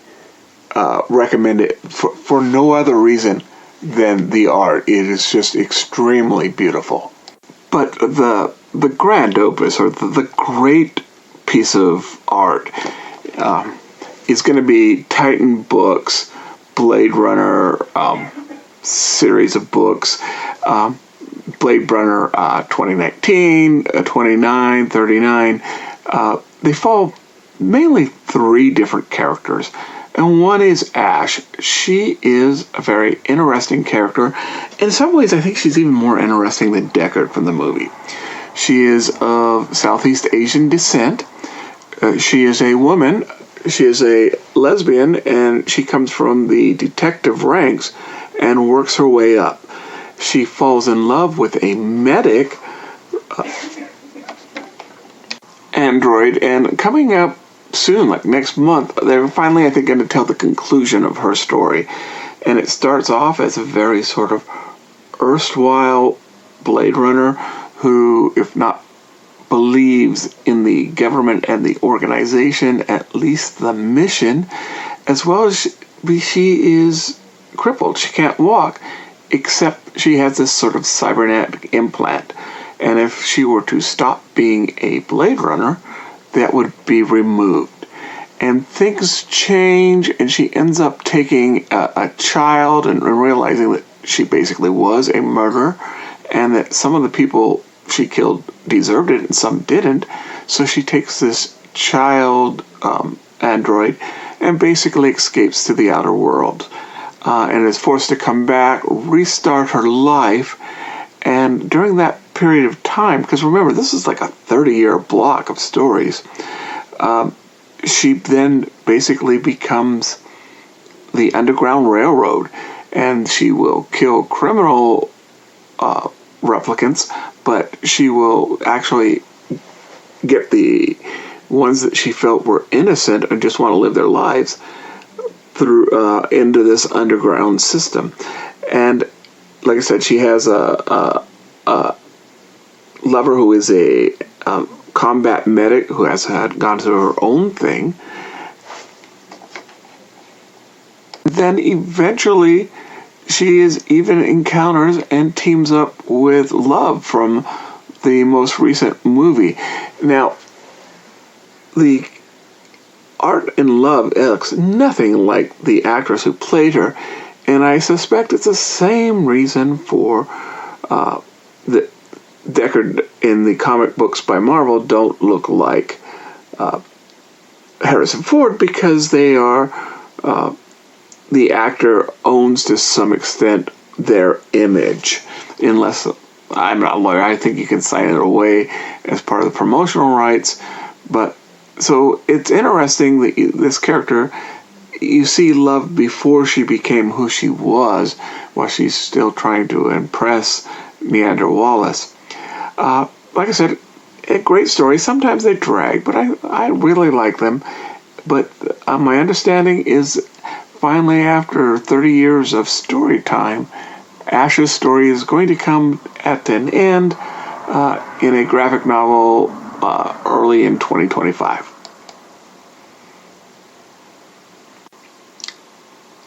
recommend it for no other reason than the art. It is just extremely beautiful. But the grand opus, or the great piece of art, is going to be Titan Books, Blade Runner series of books, Blade Runner 2019, 29, 39. They follow mainly 3 different characters. And one is Ash. She is a very interesting character. In some ways, I think she's even more interesting than Deckard from the movie. She is of Southeast Asian descent. She is a woman. She is a lesbian, and she comes from the detective ranks and works her way up. She falls in love with a medic android, and coming up soon, like next month, they're finally, I think, going to tell the conclusion of her story. And it starts off as a very sort of erstwhile Blade Runner who, if not believes in the government and the organization, at least the mission, as well as she is crippled. She can't walk, except she has this sort of cybernetic implant. And if she were to stop being a Blade Runner, that would be removed. And things change, and she ends up taking a child and realizing that she basically was a murderer, and that some of the people she killed deserved it and some didn't. So she takes this child android and basically escapes to the outer world, and is forced to come back, restart her life. And during that period of time, because remember, this is like a 30-year block of stories, she then basically becomes the Underground Railroad, and she will kill criminal replicants, but she will actually get the ones that she felt were innocent and just want to live their lives through into this underground system. And like I said, she has a lover who is a combat medic who has gone through her own thing. Then eventually she even encounters and teams up with Love from the most recent movie. Now, the art in Love looks nothing like the actress who played her, and I suspect it's the same reason for the Deckard in the comic books by Marvel don't look like Harrison Ford, because they are the actor owns to some extent their image. Unless, I'm not a lawyer, I think you can sign it away as part of the promotional rights. But, so it's interesting that this character, you see Love before she became who she was, while she's still trying to impress Neander Wallace. Like I said, a great story. Sometimes they drag, but I really like them. But my understanding is, finally, after 30 years of story time, Ash's story is going to come at an end in a graphic novel early in 2025.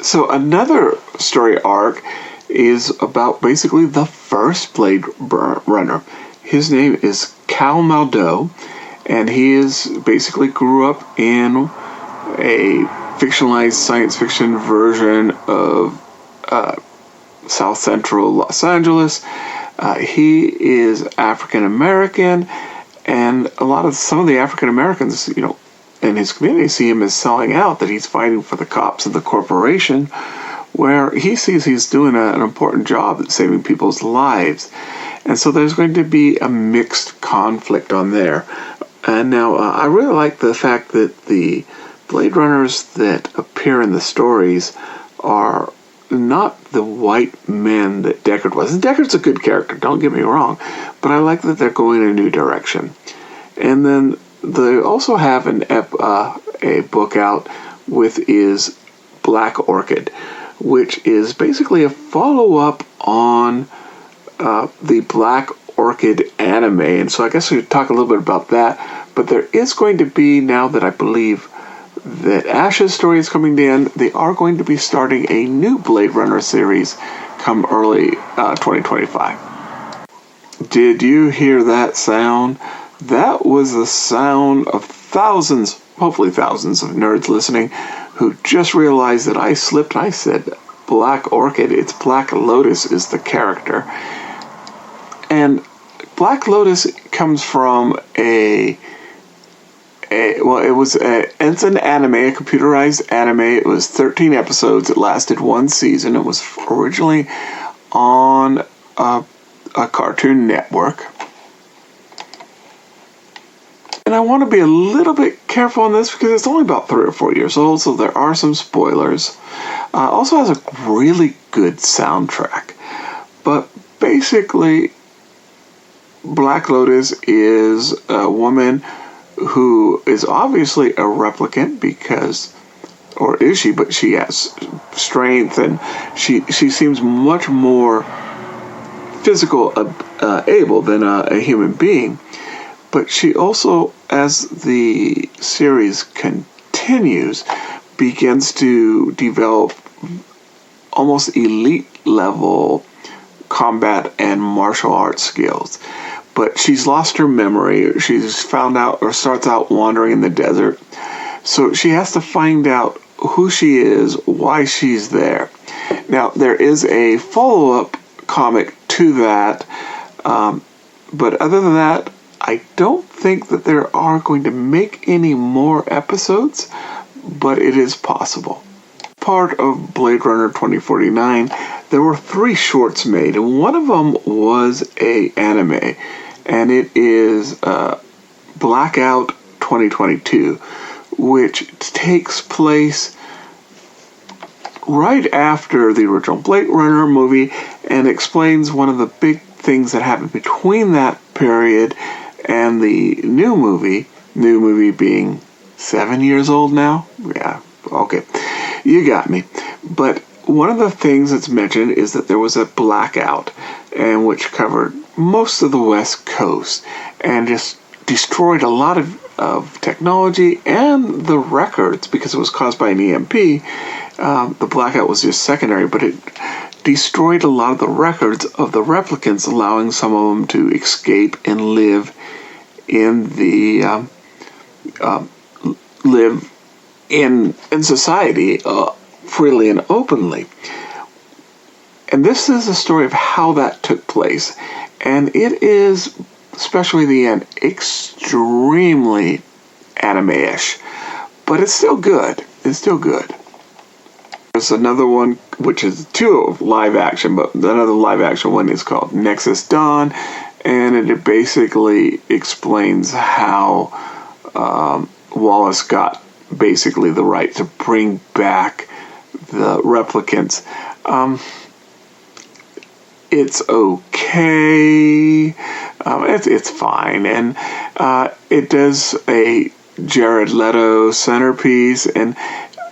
So another story arc is about basically the first Blade Runner. His name is Cal Maldo, and he is basically grew up in a fictionalized science fiction version of South Central Los Angeles. He is African American, and some of the African Americans, in his community see him as selling out, that he's fighting for the cops of the corporation, where he sees he's doing an important job at saving people's lives. And so there's going to be a mixed conflict on there. And now I really like the fact that the Blade Runners that appear in the stories are not the white men that Deckard was. And Deckard's a good character, don't get me wrong, but I like that they're going in a new direction. And then they also have a book out with is Black Orchid, which is basically a follow-up on the Black Orchid anime. And so I guess we could talk a little bit about that. But there is going to be, now that I believe that Ash's story is coming to end, they are going to be starting a new Blade Runner series come early 2025. Did you hear that sound? That was the sound of thousands, hopefully thousands of nerds listening who just realized that I slipped and I said Black Orchid. It's Black Lotus is the character. And Black Lotus comes from it's an anime, a computerized anime. It was 13 episodes. It lasted one season. It was originally on a Cartoon Network. And I want to be a little bit careful on this because it's only about 3 or 4 years old, so there are some spoilers. Also has a really good soundtrack. But basically, Black Lotus is a woman who is obviously a replicant because, or is she, but she has strength and she seems much more physical able than a human being. But she also, as the series continues, begins to develop almost elite level combat and martial arts skills. But she's lost her memory. She's found out, or starts out wandering in the desert. So she has to find out who she is, why she's there. Now, there is a follow-up comic to that. But other than that, I don't think that there are going to make any more episodes, but it is possible. Part of Blade Runner 2049, there were 3 shorts made, and one of them was a anime, and it is Blackout 2022, which takes place right after the original Blade Runner movie and explains one of the big things that happened between that period and the new movie being 7 years old now? Yeah, okay. You got me. But one of the things that's mentioned is that there was a blackout, and which covered most of the West Coast and just destroyed a lot of technology and the records because it was caused by an EMP. The blackout was just secondary, but it destroyed a lot of the records of the replicants, allowing some of them to escape and live in the live in society freely and openly. And this is a story of how that took place, and it is, especially the end, extremely anime-ish, but it's still good. It's still good. There's another one, which is two live action, but another live action one is called Nexus Dawn, and it basically explains how Wallace got basically the right to bring back the replicants. It's okay. It's fine, and it does a Jared Leto centerpiece, and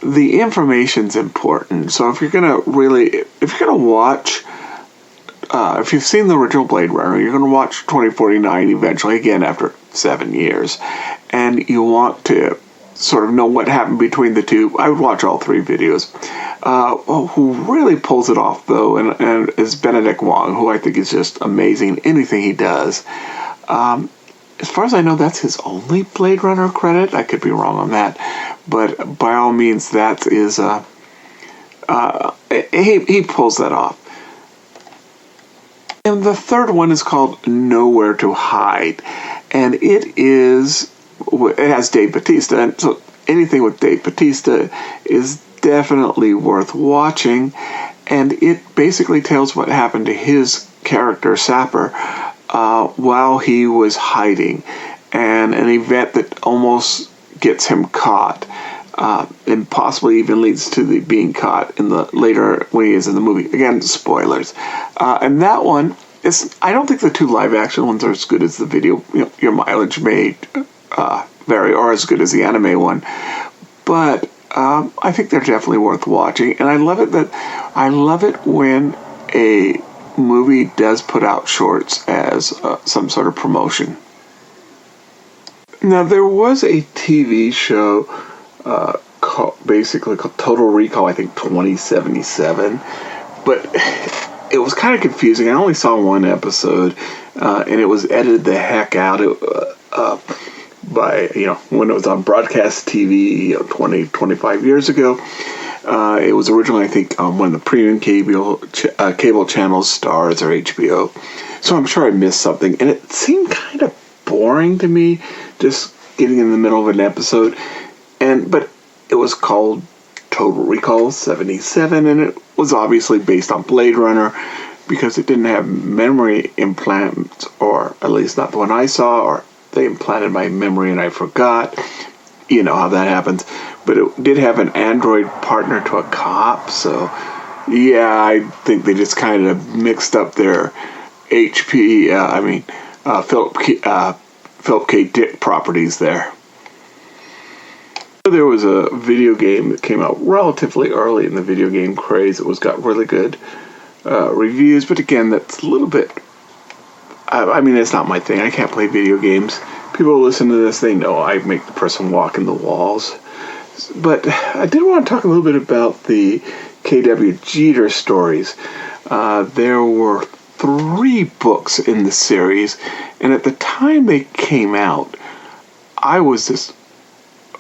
the information's important. So if you're gonna watch, if you've seen the original Blade Runner, you're gonna watch 2049 eventually, again after 7 years, and you want to sort of know what happened between the two, I would watch all three videos. Who really pulls it off, though, and is Benedict Wong, who I think is just amazing. Anything he does. As far as I know, that's his only Blade Runner credit. I could be wrong on that, but by all means, that is he pulls that off. And the third one is called Nowhere to Hide, and it has Dave Bautista, and so anything with Dave Bautista is definitely worth watching, and it basically tells what happened to his character Sapper while he was hiding, and an event that almost gets him caught, and possibly even leads to the being caught in the later when he is in the movie. Again, spoilers. And that one is, I don't think the two live action ones are as good as the video. Your mileage may vary, or as good as the anime one, but I think they're definitely worth watching. And I love it when a movie does put out shorts as some sort of promotion. Now, there was a TV show basically called Total Recall, I think 2077, but it was kind of confusing. I only saw one episode, and it was edited the heck out by, when it was on broadcast TV 25 years ago. It was originally, I think, on one of the premium cable channels, Stars or HBO. So I'm sure I missed something. And it seemed kind of boring to me, just getting in the middle of an episode. But it was called Total Recall 77, and it was obviously based on Blade Runner because it didn't have memory implants, or at least not the one I saw, or they implanted my memory and I forgot. You know how that happens. But it did have an android partner to a cop, so yeah, I think they just kind of mixed up their Philip K. Dick properties there. There was a video game that came out relatively early in the video game craze. It got really good reviews, but again, that's a little bit... it's not my thing. I can't play video games. People who listen to this, they know I make the person walk in the walls. But I did want to talk a little bit about the K.W. Jeter stories. There were 3 books in the series, and at the time they came out, I was just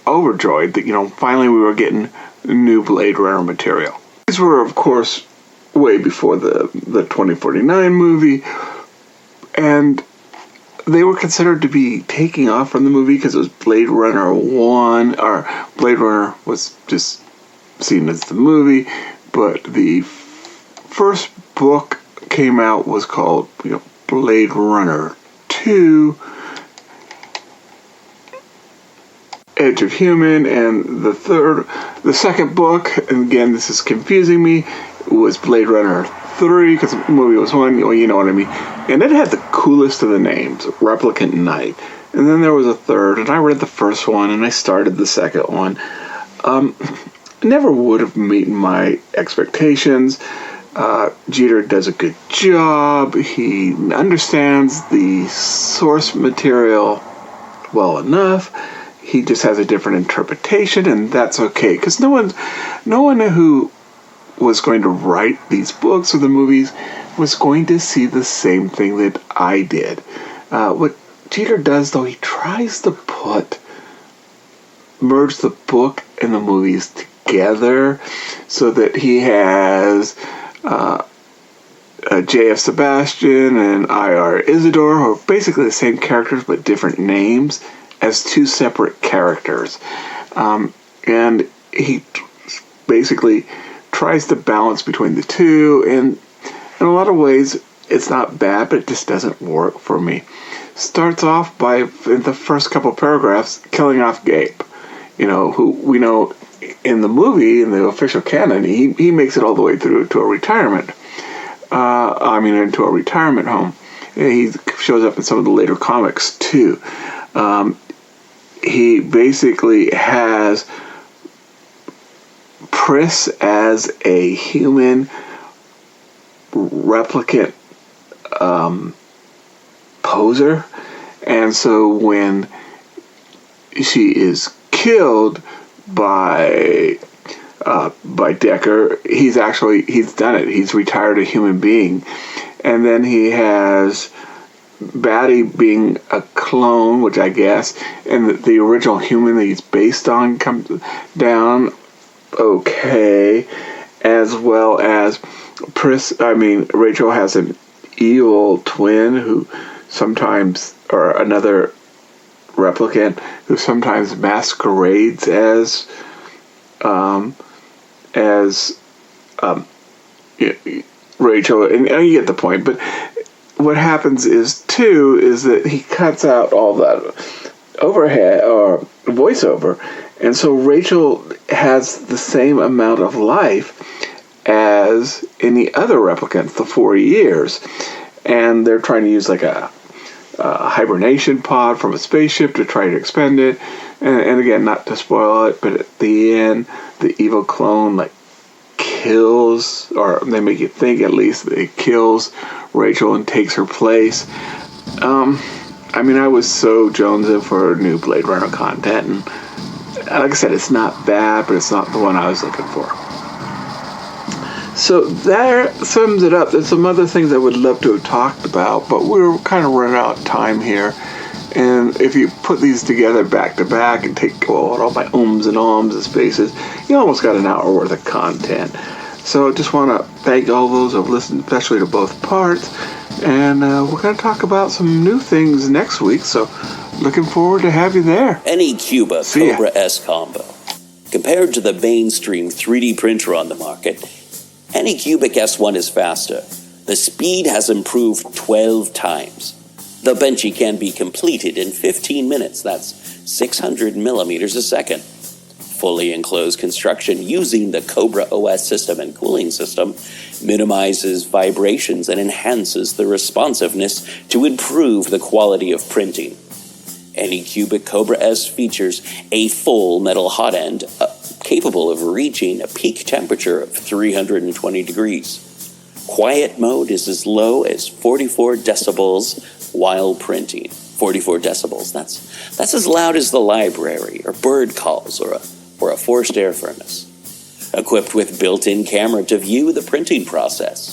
overjoyed that, finally we were getting new Blade Runner material. These were, of course, way before the 2049 movie, and they were considered to be taking off from the movie because it was Blade Runner 1, or Blade Runner was just seen as the movie, but the first book came out was called, Blade Runner 2, Edge of Human, and the second book, and again, this is confusing me, was Blade Runner 3, because the movie was 1, you know what I mean, and it had the coolest of the names, Replicant Knight, and then there was a third, and I read the first one, and I started the second one. Never would have met my expectations. Jeter does a good job. He understands the source material well enough. He just has a different interpretation, and that's okay, because no one who was going to write these books or the movies was going to see the same thing that I did. What Jeter does, though, he tries to merge the book and the movies together so that he has J.F. Sebastian and I.R. Isidore, who are basically the same characters but different names, as 2 separate characters. And he basically tries to balance between the two, and in a lot of ways, it's not bad, but it just doesn't work for me. Starts off by, in the first couple paragraphs, killing off Gabe. Who we know in the movie, in the official canon, he makes it all the way through to a retirement. Into a retirement home. He shows up in some of the later comics, too. He basically has Pris as a human replicant poser, and so when she is killed by Decker, he's done it. He's retired a human being, and then he has Batty being a clone, which I guess, and the original human that he's based on comes down okay, as well as Rachel has an evil twin who sometimes, or another replicant who sometimes masquerades as Rachel, and you get the point. But what happens is that he cuts out all that overhead or voiceover, and so Rachel has the same amount of life as any other replicants, the 4 years, and they're trying to use like a hibernation pod from a spaceship to try to expend it, and again, not to spoil it, but at the end, the evil clone kills, or they make you think at least, that it kills Rachel and takes her place. I was so jonesing for new Blade Runner content, and like I said, it's not bad, but it's not the one I was looking for. So that sums it up. There's some other things I would love to have talked about, but we're kind of running out of time here. And if you put these together back to back and take all my ums and ahs and spaces, you almost got an hour worth of content. So I just want to thank all those who have listened, especially to both parts. And we're going to talk about some new things next week, so looking forward to have you there. Any Cuba Cobra S combo. Compared to the mainstream 3D printer on the market, Anycubic S1 is faster. The speed has improved 12 times. The Benchy can be completed in 15 minutes, that's 600 millimeters a second. Fully enclosed construction using the Cobra OS system and cooling system minimizes vibrations and enhances the responsiveness to improve the quality of printing. Anycubic Cobra S features a full metal hot end capable of reaching a peak temperature of 320 degrees. Quiet mode is as low as 44 decibels while printing. 44 decibels, that's as loud as the library, or bird calls, or a forced air furnace. Equipped with built-in camera to view the printing process.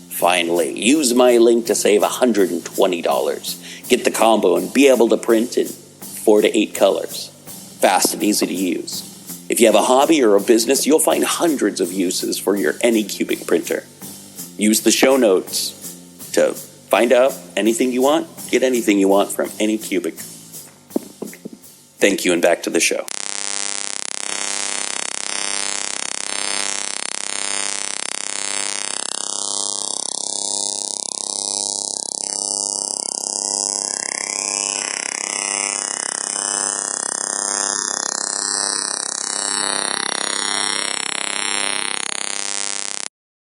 Finally, use my link to save $120. Get the combo and be able to print in 4 to 8 colors. Fast and easy to use. If you have a hobby or a business, you'll find hundreds of uses for your Anycubic printer. Use the show notes to find out anything you want. Get anything you want from Anycubic. Thank you, and back to the show.